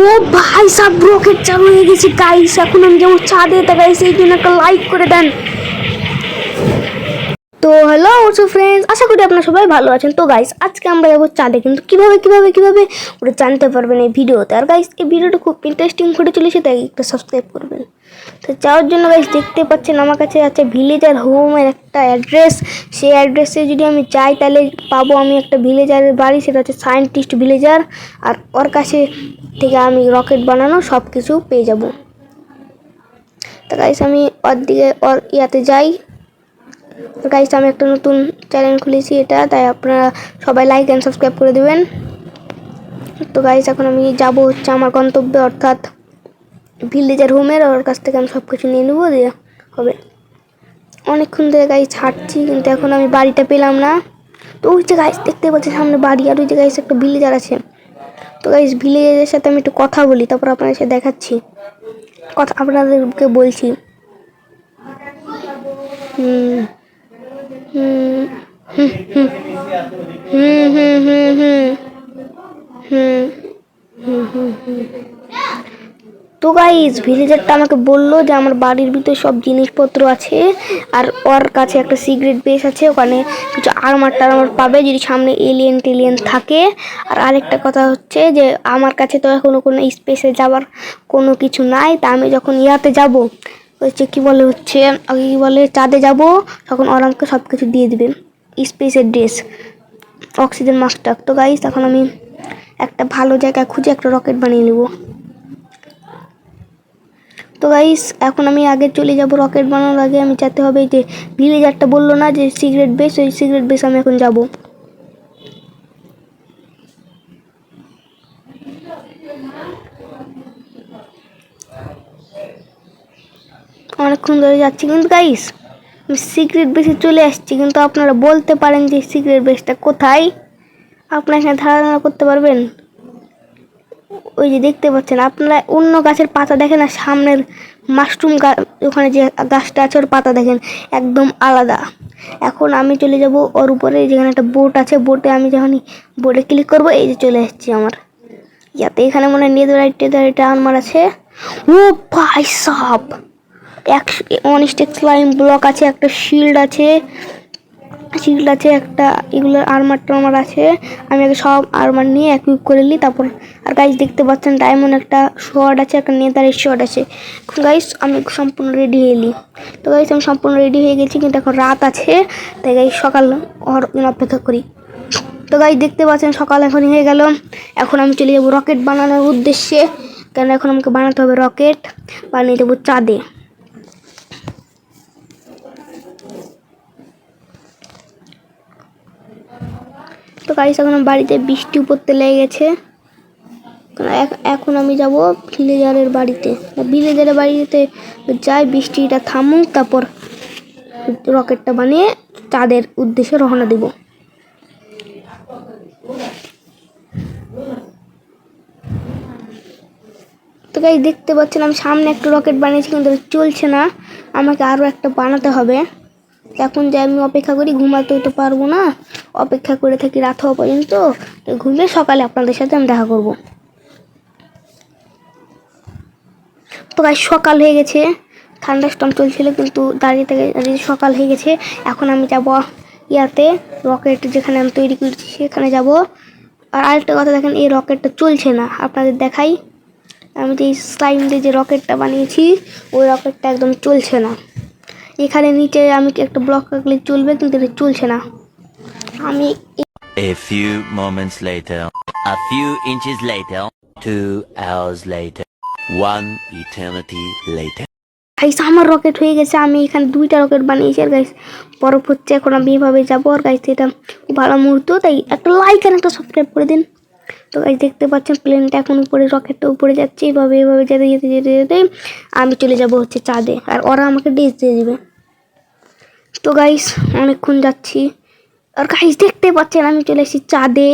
ও ভাই সব রকেট চালু হয়ে গেছে গাইস। এখন আমি যাবো চাঁদে, তা গাইস এই জন্য একটা লাইক করে দেন। তো হ্যালো হোয়াটসঅ্যাপ ফ্রেন্ডস, আশা করি আপনারা সবাই ভালো আছেন। তো গাইস আজকে আমরা যাবো চাঁদে, কিন্তু কিভাবে ওটা জানতে পারবেন এই ভিডিওতে। আর গাইস এই ভিডিওটা খুব ইন্টারেস্টিং হতে চলেছে, তাই একটা সাবস্ক্রাইব করবেন। তো যাওয়ার জন্য গাইস দেখতে পাচ্ছেন আমার কাছে আছে ভিলেজার হোমের একটা অ্যাড্রেস। সেই অ্যাড্রেসে যদি আমি যাই তাহলে পাবো আমি একটা ভিলেজারের বাড়ি, সেটা হচ্ছে সায়েন্টিস্ট ভিলেজার। আর ওর কাছে থেকে আমি রকেট বানানো সব কিছু পেয়ে যাব। তো গাইস আমি ওর দিকে ওর ইয়াতে যাই। তো গাইস আমি একটা নতুন চ্যানেল খুলেছি এটা, তাই আপনারা সবাই লাইক অ্যান্ড সাবস্ক্রাইব করে দেবেন। তো গাইস এখন আমি যাব হচ্ছে আমার গন্তব্যে, অর্থাৎ ভিলেজার হোমের। ওর কাছ থেকে আমি সব কিছু নিয়ে নেবো, দিয়ে হবে। অনেকক্ষণ ধরে গাইস হাঁটছি, কিন্তু এখন আমি বাড়িটা পেলাম না। তো ওই যে গাইস দেখতে পাচ্ছি সামনে বাড়ি, আর ওই যে গাইস একটা ভিলেজার আছে। তো গাইস ভিলেজারের সাথে আমি একটু কথা বলি, তারপর আপনাদের সাথে দেখাচ্ছি, কথা আপনাদেরকে বলছি। হুম হুম হুম হুম হুম হুম হুম হুম হুম হুম হুম। তো গাইস ভিলেজারটা আমাকে বললো যে আমার বাড়ির ভিতরে সব জিনিসপত্র আছে, আর ওর কাছে একটা সিক্রেট বেস আছে, ওখানে কিছু আর্মার টার্মার পাবে যদি সামনে এলিয়েন টেলিয়েন থাকে। আর আরেকটা কথা হচ্ছে যে আমার কাছে তো এখনো কোনো স্পেসে যাওয়ার কোনো কিছু নাই, তা আমি যখন ইয়াতে যাব, হচ্ছে কি বলে চাঁদে যাব, তখন ওরা আমাকে সব কিছু দিয়ে দিবে, স্পেসের ড্রেস, অক্সিজেন মাস্কটা। তো গাইস এখন আমি একটা ভালো জায়গা খুঁজে একটা রকেট বানিয়ে নেব। তো গাইস এখন আমি আগে চলে যাব, রকেট বানানোর আগে আমি যেতে হবে যে ভিলেজারটা বললো না যে সিক্রেট বেস, ওই সিক্রেট বেস আমি এখন যাব। অনেকক্ষণ ধরে যাচ্ছি, কিন্তু গাইস আমি সিক্রেট বেসে চলে আসছি, কিন্তু আপনারা বলতে পারেন যে সিক্রেট বেসটা কোথায়? আপনারা এখানে ধারণা করতে পারবেন? ওই যে দেখতে পাচ্ছেন আপনারা, অন্য গাছের পাতা দেখেন আর সামনের মাশরুম ওখানে যে গাছটা আছে ওর পাতা দেখেন একদম আলাদা। এখন আমি চলে যাব ওর উপরে, যেখানে একটা বোট আছে, বোটে আমি যখনই বোটে ক্লিক করব, এই যে চলে এসেছি আমার ইয়াতে। এখানে মনে হয় নেদারাইট আমার আছে। ও ভাই সাব, ওয়ান স্টেক স্লাইম ব্লক আছে, একটা শিল্ড আছে একটা, এগুলোর আর্মার টার্মার আছে। আমি আগে সব আর্মার নিয়ে ইকুইপ করে নিই, তারপর। আর গাইস দেখতে পাচ্ছেন ডায়মন্ড একটা শর্ট আছে, একটা নেদারের শর্ট আছে। এখন গাইস আমি সম্পূর্ণ রেডি হয়ে এলি। তো গাইস আমি সম্পূর্ণ রেডি হয়ে গেছি, কিন্তু এখন রাত আছে, তাই গাইস সকাল হওয়ার জন্য অপেক্ষা করি। তো গাইস দেখতে পাচ্ছেন সকাল এখন হয়ে গেল। এখন আমি চলে যাবো রকেট বানানোর উদ্দেশ্যে, কেন এখন আমাকে বানাতে হবে রকেট, বানিয়ে দেবো চাঁদে। তো গাইস এখন বাড়িতে বৃষ্টি পড়তে লেগে গেছে। এখন আমি যাব ভিলেজারের বাড়িতে যাই, বৃষ্টিটা থামুক, তারপর রকেটটা বানিয়ে চাঁদের উদ্দেশ্যে রওনা দেব। তো গাইস দেখতে পাচ্ছেন আমি সামনে একটা রকেট বানিয়েছি, কিন্তু চলছে না, আমাকে আরও একটা বানাতে হবে। এখন যে আমি অপেক্ষা করি, ঘুমাতে তো পারবো না, অপেক্ষা করে থাকি রাত হওয়া পর্যন্ত, ঘুমিয়ে সকালে আপনাদের সাথে আমি দেখা করব। তো গাইস সকাল হয়ে গেছে, ঠান্ডা স্টর্ম চলছিল, কিন্তু দাঁড়িয়ে সকাল হয়ে গেছে। এখন আমি যাব ইয়াতে, রকেট যেখানে আমি তৈরি করছি সেখানে যাব। আর আরেকটা কথা দেখেন, এই রকেটটা চলছে না, আপনাদের দেখাই। আমি যে স্লাইম দিয়ে যে রকেটটা বানিয়েছি, ওই রকেটটা একদম চলছে না। এখানে নিচে আমি একটা ব্লক রাখলে চলবে, কিন্তু এটা চলছে না। আমি A few moments later, a few inches later, 2 hours later, 1 eternity later. Guys আমার রকেট হয়ে গেছে, আমি এখানে 2টা রকেট বানিয়েছি। আর গাইস বরফ হচ্ছে, এখন আমি এভাবে যাবো। আর গাইস এটা খুব ভালো মুহূর্ত, তাই একটা লাইক আর একটা সাবস্ক্রাইব করে দিন। তো গাইস দেখতে পাচ্ছেন প্লেনটা এখন উপরে, রকেটটা উপরে যাচ্ছে, এভাবে যেতে আমি চলে যাব হচ্ছে চাঁদে, আর ওরা আমাকে ড্রেস দিয়ে দিবে। তো গাইস অনেকক্ষণ যাচ্ছি, আর গাইস দেখতে পাচ্ছেন আমি চলে এসেছি চাঁদে।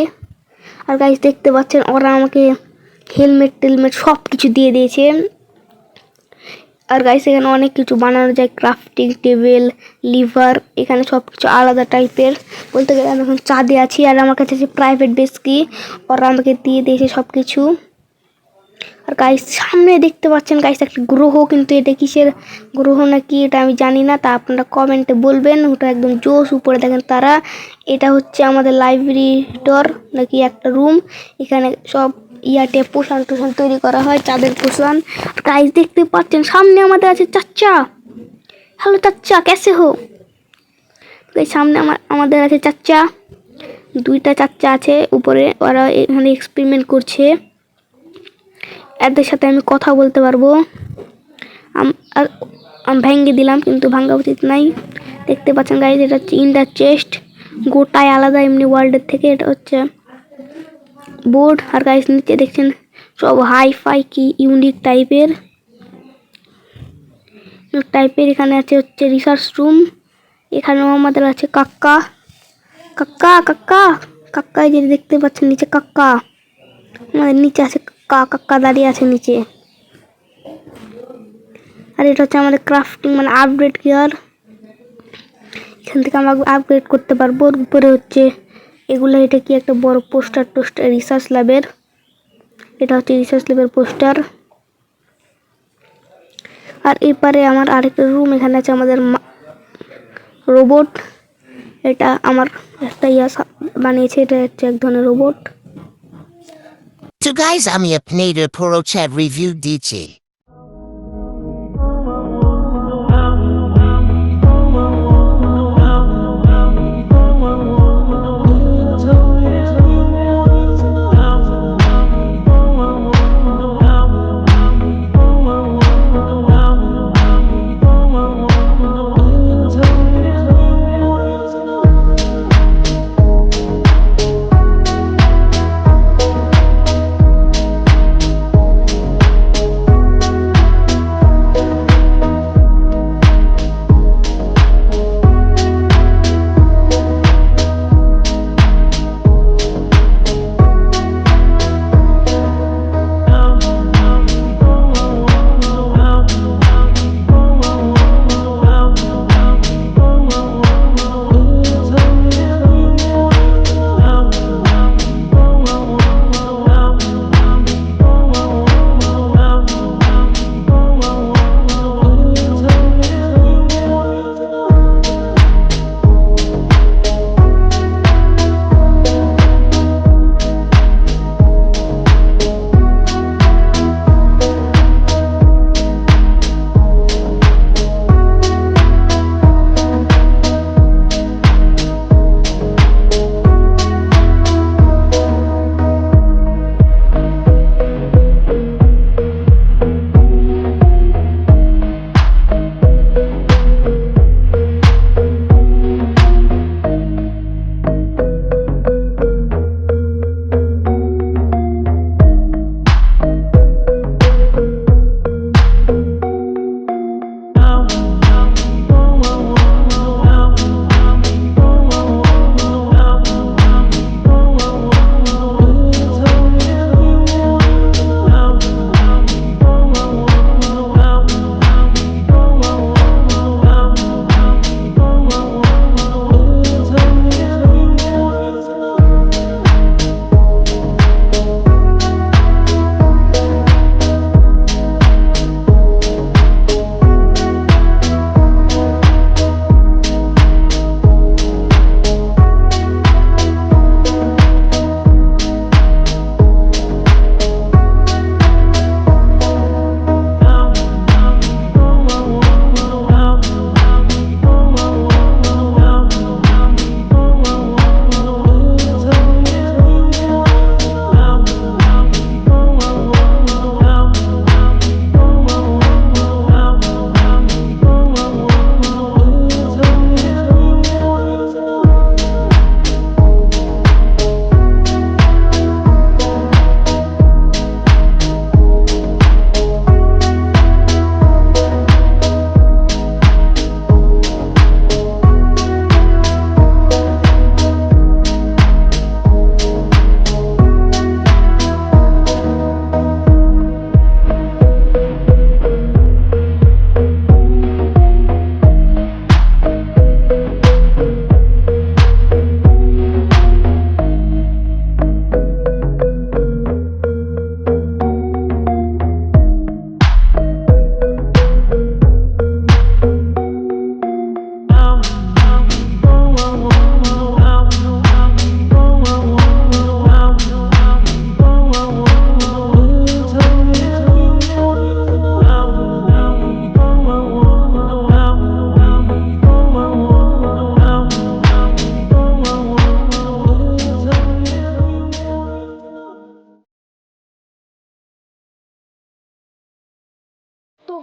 আর গাইস দেখতে পাচ্ছেন ওরা আমাকে হেলমেট টেলমেট সব কিছু দিয়ে দিয়েছে। আর গাইস এখানে অনেক কিছু বানানো যায়, ক্রাফটিং টেবিল, লিভার, এখানে সব কিছু আলাদা টাইপের। বলতে গেলে আমি এখন চাঁদে আছি, আর আমার কাছে আছে প্রাইভেট বেস কি, ওরা আমাকে দিয়ে দিয়েছে সব কিছু। আর গাইস সামনে দেখতে পাচ্ছেন গাইস একটা গ্রহ, কিন্তু এটা কিসের গ্রহ নাকি এটা আমি জানি না, তা আপনারা কমেন্টে বলবেন। ওটা একদম জোস, উপরে দেখেন তারা। এটা হচ্ছে আমাদের লাইব্রেরিটর নাকি একটা রুম, এখানে সব ইয়াতে পোষণ টোষণ তৈরি করা হয়, চাঁদের পোষণ। গাইস দেখতে পাচ্ছেন সামনে আমাদের আছে চাচা। হ্যালো চাচা, কেসে হো? গাইস সামনে আমাদের আছে চাচা, দুইটা চাচা আছে উপরে, ওরা এখানে এক্সপেরিমেন্ট করছে। এদের সাথে আমি কথা বলতে পারবো। আমি ভেঙে দিলাম, কিন্তু ভাঙা উচিত নাই। দেখতে পাচ্ছেন গাইজ, এটা হচ্ছে ইন্ডার চেস্ট, গোটায় আলাদা এমনি ওয়ার্ল্ডের থেকে। এটা হচ্ছে বোর্ড। আর গাইজ নিচে দেখছেন সব হাই ফাই কি ইউনিক টাইপের এখানে আছে হচ্ছে রিসার্চ রুম। এখানেও আমাদের আছে কাক্কা কাক্কা কাক্কা কাক্কা, এই যে দেখতে পাচ্ছেন নিচে কাক্কা, আমাদের নিচে আছে কাক্কা দাঁড়িয়ে আছে নিচে। আর এটা হচ্ছে আমাদের ক্রাফটিং মানে আপগ্রেড গিয়ার, এখান থেকে আমরা আপগ্রেড করতে পারবো। উপরে হচ্ছে এগুলো, এটা কি একটা বড় পোস্টার রিসার্চ ল্যাবের, এটা হচ্ছে রিসার্চ ল্যাবের পোস্টার। আর এপারে আমার আরেকটা রুম, এখানে আছে আমাদের রোবট, এটা আমার একটা বানিয়েছে, এটা হচ্ছে এক ধরনের রোবট। So guys, আমি আপনাদের পুরো chat review দিচ্ছি।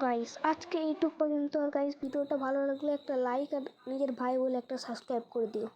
গাইস আজকে এইটুক পর্যন্ত। আর গাইস ভিডিওটা ভালো লাগলে একটা লাইক আর নিজের ভাই বলে একটা সাবস্ক্রাইব করে দিও।